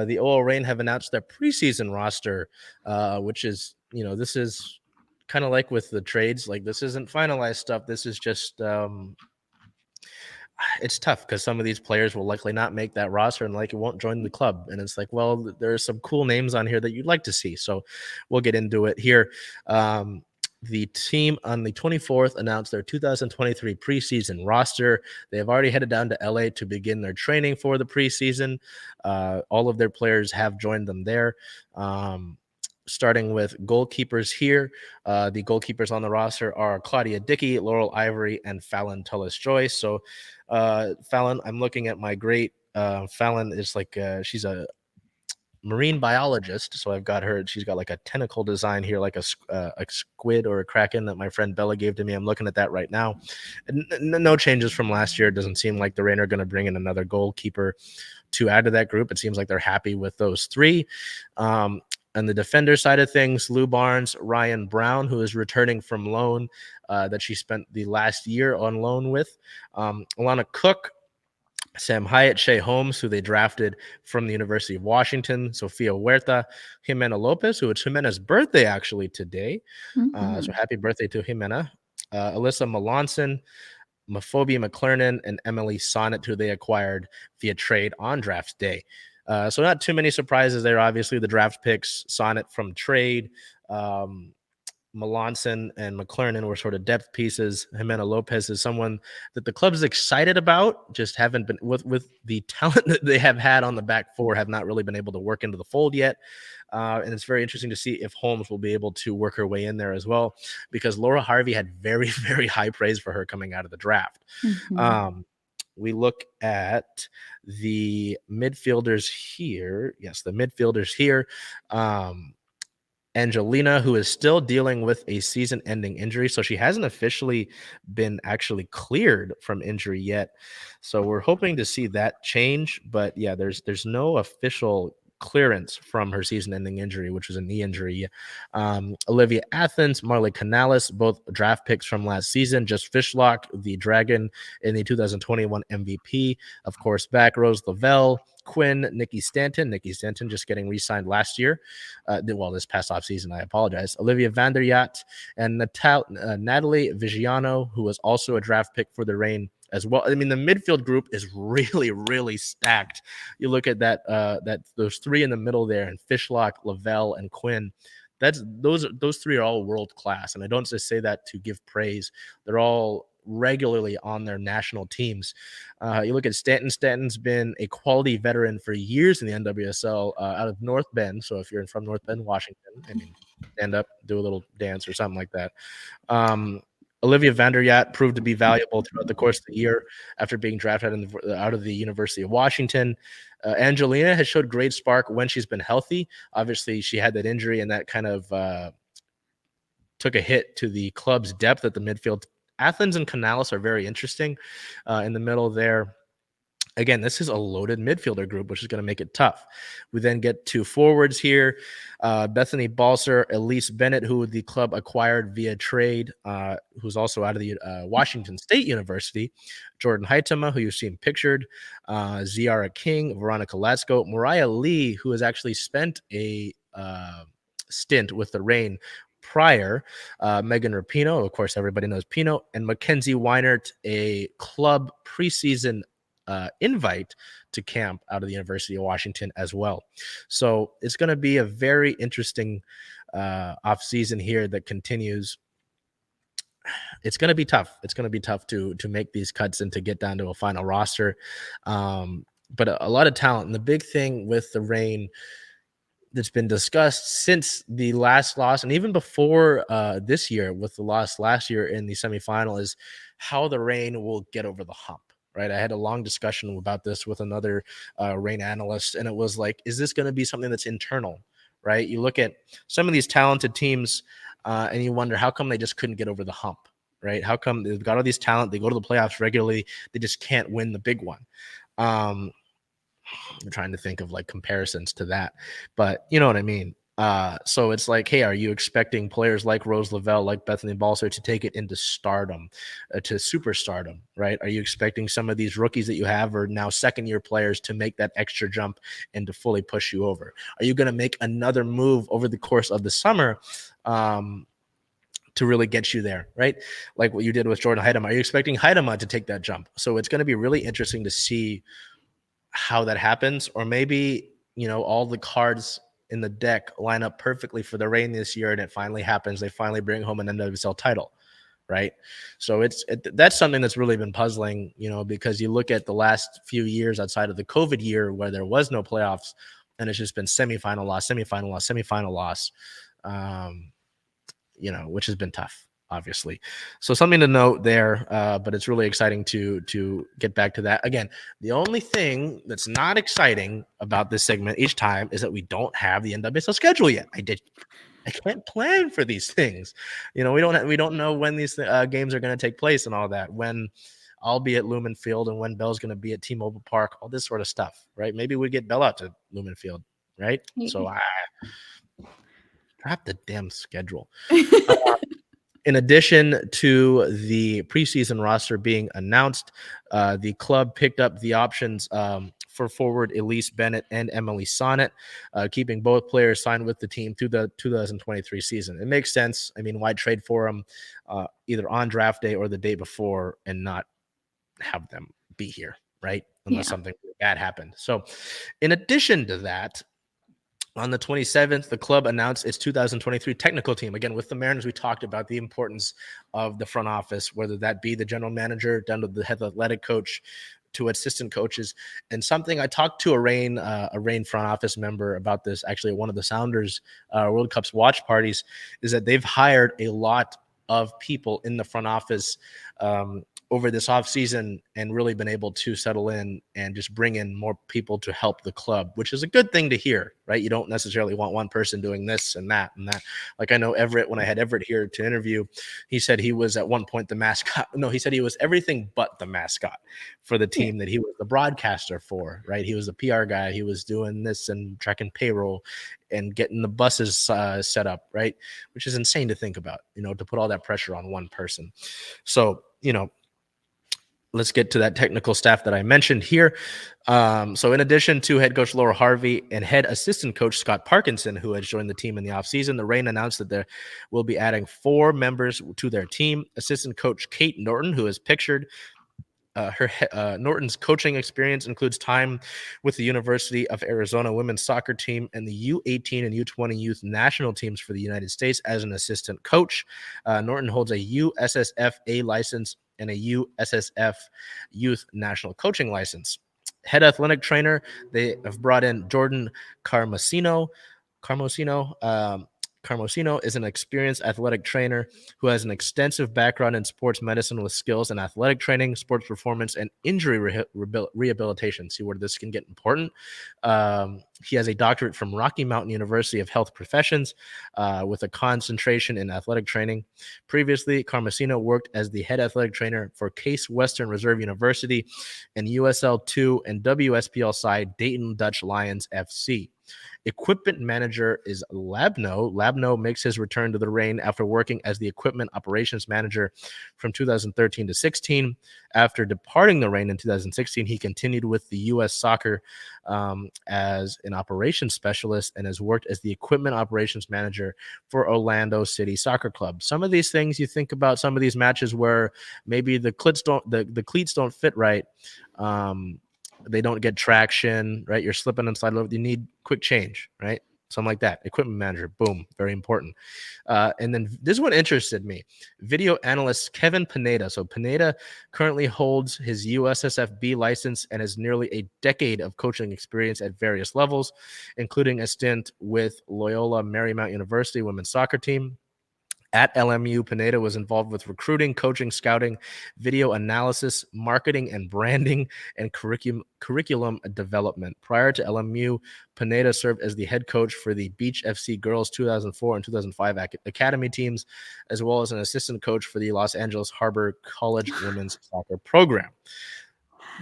The OL Reign have announced their preseason roster, which is, this is kind of like with the trades. Like, this isn't finalized stuff. This is just, it's tough because some of these players will likely not make that roster and it won't join the club. And it's like, well, there's some cool names on here that you'd like to see. So we'll get into it here. The team on the 24th announced their 2023 preseason roster. They have already headed down to LA to begin their training for the preseason. All of their players have joined them there. Starting with goalkeepers here. The goalkeepers on the roster are Claudia Dickey, Laurel Ivory, and Fallon Tullis-Joyce. So Fallon, I'm looking at my great Fallon is like she's a marine biologist, so I've got her. She's got like a tentacle design here, like a squid or a kraken that my friend Bella gave to me. I'm looking at that right now. No changes from last year. It doesn't seem like the Reign are going to bring in another goalkeeper to add to that group. It seems like they're happy with those three. On the defender side of things, Lou Barnes, Ryan Brown, who is returning from loan that she spent the last year on loan with, Alana Cook, Sam Hyatt, Shea Holmes, who they drafted from the University of Washington, Sofia Huerta, Jimena Lopez, who it's Jimena's birthday actually today. So happy birthday to Jimena. Alyssa Melanson, Maphobia McClernon, and Emily Sonnet, who they acquired via trade on draft day. So not too many surprises there. Obviously, the draft picks, Sonnet from trade, Melanson and McClernon were sort of depth pieces. Jimena Lopez is someone that the club is excited about, just haven't been with the talent that they have had on the back four, have not really been able to work into the fold yet. And it's very interesting to see if Holmes will be able to work her way in there as well, because Laura Harvey had very, very high praise for her coming out of the draft. We look at the midfielders here. Yes, the midfielders here. Angelina, who is still dealing with a season-ending injury, so she hasn't officially been actually cleared from injury yet. So we're hoping to see that change, but yeah, there's no official clearance from her season-ending injury, which was a knee injury. Olivia Athens, Marley Canales, both draft picks from last season. Just Fishlock, the Dragon, in the 2021 MVP. Of course, back Rose Lavelle, Quinn, Nikki Stanton just getting re-signed last year. This past offseason, I apologize. Olivia Vanderyacht and Natalie Vigiano, who was also a draft pick for the Reign as well. I mean, the midfield group is really, really stacked. You look at those three in the middle there, and Fishlock, Lavelle, and Quinn. Those three are all world class, and I don't just say that to give praise. They're all regularly on their national teams. You look at Stanton. Stanton's been a quality veteran for years in the NWSL out of North Bend. So if you're from North Bend, Washington, I mean, stand up, do a little dance or something like that. Olivia Vanderyacht proved to be valuable throughout the course of the year after being drafted out of the University of Washington. Angelina has showed great spark when she's been healthy. Obviously, she had that injury, and that kind of took a hit to the club's depth at the midfield. Athens and Canales are very interesting in the middle there. Again, this is a loaded midfielder group, which is going to make it tough. We then get two forwards here. Bethany Balser, Elise Bennett, who the club acquired via trade, who's also out of the Washington State University. Jordan Haitama, who you've seen pictured. Ziara King, Veronica Latsko. Mariah Lee, who has actually spent a stint with the Reign prior. Megan Rapinoe, of course, everybody knows Pino. And Mackenzie Weinert, a club preseason invite to camp out of the University of Washington as well. So it's going to be a very interesting off season here that continues. It's going to be tough. It's going to be tough to make these cuts and to get down to a final roster. But a lot of talent. And the big thing with the Reign that's been discussed since the last loss, and even before this year with the loss last year in the semifinal, is how the Reign will get over the hump. Right, I had a long discussion about this with another Reign analyst, and it was like, is this going to be something that's internal? Right, you look at some of these talented teams, and you wonder how come they just couldn't get over the hump. Right, how come they've got all these talent, they go to the playoffs regularly, they just can't win the big one. I'm trying to think of like comparisons to that, but you know what I mean. So it's like, hey, are you expecting players like Rose Lavelle, like Bethany Balcer to take it into stardom, to superstardom, right? Are you expecting some of these rookies that you have or now second-year players to make that extra jump and to fully push you over? Are you going to make another move over the course of the summer to really get you there, right? Like what you did with Jordan Heidema. Are you expecting Heidema to take that jump? So it's going to be really interesting to see how that happens, or maybe all the cards in the deck line up perfectly for the Reign this year, and it finally happens. They finally bring home an NWSL title, right? So that's something that's really been puzzling, because you look at the last few years outside of the COVID year where there was no playoffs, and it's just been semifinal loss, semifinal loss, semifinal loss, which has been tough, obviously. So something to note there, but it's really exciting to get back to that. Again, the only thing that's not exciting about this segment each time is that we don't have the NWSL schedule yet. I can't plan for these things. We don't know when these games are going to take place and all that. When I'll be at Lumen Field and when Bel's going to be at T-Mobile Park, all this sort of stuff, right? Maybe we get Bel out to Lumen Field, right? So I drop the damn schedule. In addition to the preseason roster being announced, the club picked up the options for forward Elise Bennett and Emily Sonnet, keeping both players signed with the team through the 2023 season. It makes sense. I mean, why trade for them either on draft day or the day before and not have them be here, right? Unless something bad happened. So in addition to that, on the 27th, the club announced its 2023 technical team. Again, with the Mariners, we talked about the importance of the front office, whether that be the general manager down to the head athletic coach to assistant coaches. And something I talked to a Reign front office member about this, actually at one of the Sounders World Cup's watch parties, is that they've hired a lot of people in the front office over this offseason and really been able to settle in and just bring in more people to help the club, which is a good thing to hear, right? You don't necessarily want one person doing this and that and that. Like I know Everett, when I had Everett here to interview, he said he was at one point the mascot. No, he said he was everything but the mascot for the team that he was the broadcaster for, right? He was the PR guy. He was doing this and tracking payroll and getting the buses set up, right? Which is insane to think about, to put all that pressure on one person. So, let's get to that technical staff that I mentioned here. So in addition to head coach Laura Harvey and head assistant coach Scott Parkinson, who has joined the team in the offseason, the Reign announced that they will be adding 4 members to their team. Assistant coach Kate Norton, who is pictured. Norton's coaching experience includes time with the University of Arizona women's soccer team and the U18 and U20 youth national teams for the United States as an assistant coach. Norton holds a USSF A license and a USSF youth national coaching license. Head athletic trainer, they have brought in Jordan Carmosino. Carmosino is an experienced athletic trainer who has an extensive background in sports medicine with skills in athletic training, sports performance, and injury rehabilitation. See where this can get important. He has a doctorate from Rocky Mountain University of Health Professions with a concentration in athletic training. Previously, Carmosino worked as the head athletic trainer for Case Western Reserve University and USL2 and WSPL side Dayton Dutch Lions FC. Equipment manager is Labno. Labno makes his return to the Reign after working as the equipment operations manager from 2013 to 16. After departing the Reign in 2016, he continued with the U.S. Soccer as an operations specialist and has worked as the equipment operations manager for Orlando City Soccer Club. Some of these things you think about, some of these matches where maybe the cleats don't fit right. They don't get traction, right? You're slipping and sliding over. You need quick change, right? Something like that. Equipment manager, boom, very important. And then this one interested me. Video analyst Kevin Pineda. So Pineda currently holds his USSFB license and has nearly a decade of coaching experience at various levels, including a stint with Loyola Marymount University women's soccer team. At LMU, Pineda was involved with recruiting, coaching, scouting, video analysis, marketing and branding, and curriculum development. Prior to LMU, Pineda served as the head coach for the Beach FC Girls 2004 and 2005 Academy teams, as well as an assistant coach for the Los Angeles Harbor College women's soccer program.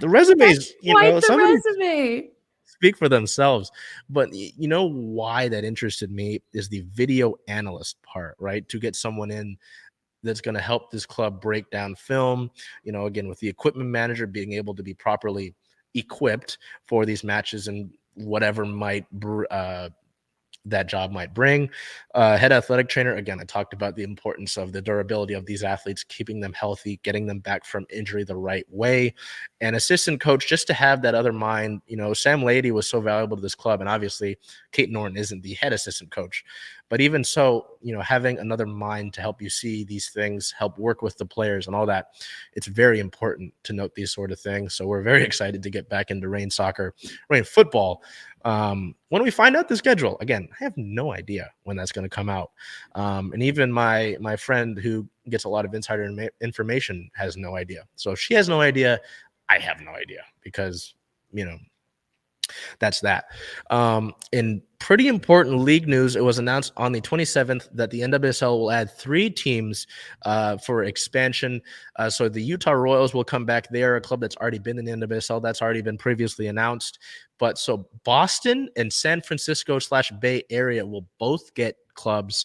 The resumes, Quite the resume. speak for themselves. But you know why that interested me is the video analyst part, right? To get someone in that's going to help this club break down film, again, with the equipment manager being able to be properly equipped for these matches and whatever that job might bring. Head athletic trainer, again, I talked about the importance of the durability of these athletes, keeping them healthy, getting them back from injury the right way. And assistant coach, just to have that other mind. Sam Lady was so valuable to this club, and obviously Kate Norton isn't the head assistant coach. But even so, having another mind to help you see these things, help work with the players and all that, it's very important to note these sort of things. So we're very excited to get back into rain football. When we find out the schedule, again, I have no idea when that's going to come out. And even my friend who gets a lot of insider information has no idea. So if she has no idea, I have no idea, because, that's that. In pretty important league news, it was announced on the 27th that the NWSL will add 3 teams for expansion. So the Utah Royals will come back. They are a club that's already been in the NWSL. That's already been previously announced. But so Boston and San Francisco/Bay Area will both get clubs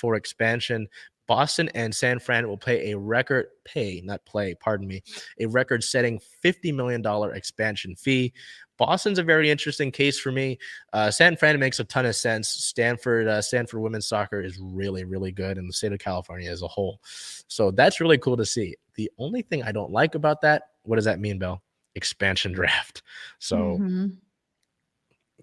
for expansion. Boston and San Fran will pay a record-setting $50 million expansion fee. Boston's a very interesting case for me. San Fran makes a ton of sense. Stanford women's soccer is really, really good in the state of California as a whole. So that's really cool to see. The only thing I don't like about that, what does that mean, Bel? Expansion draft. So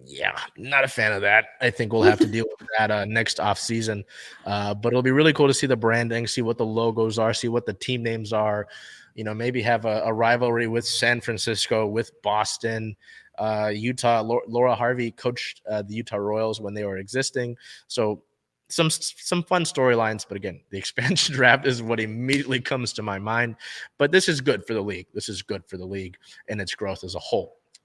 yeah, not a fan of that. I think we'll have to deal with that next off season. But it'll be really cool to see the branding, see what the logos are, see what the team names are. Maybe have a rivalry with San Francisco, with Boston, Utah. Laura Harvey coached the Utah Royals when they were existing. So some fun storylines. But again, the expansion draft is what immediately comes to my mind. But this is good for the league. This is good for the league and its growth as a whole.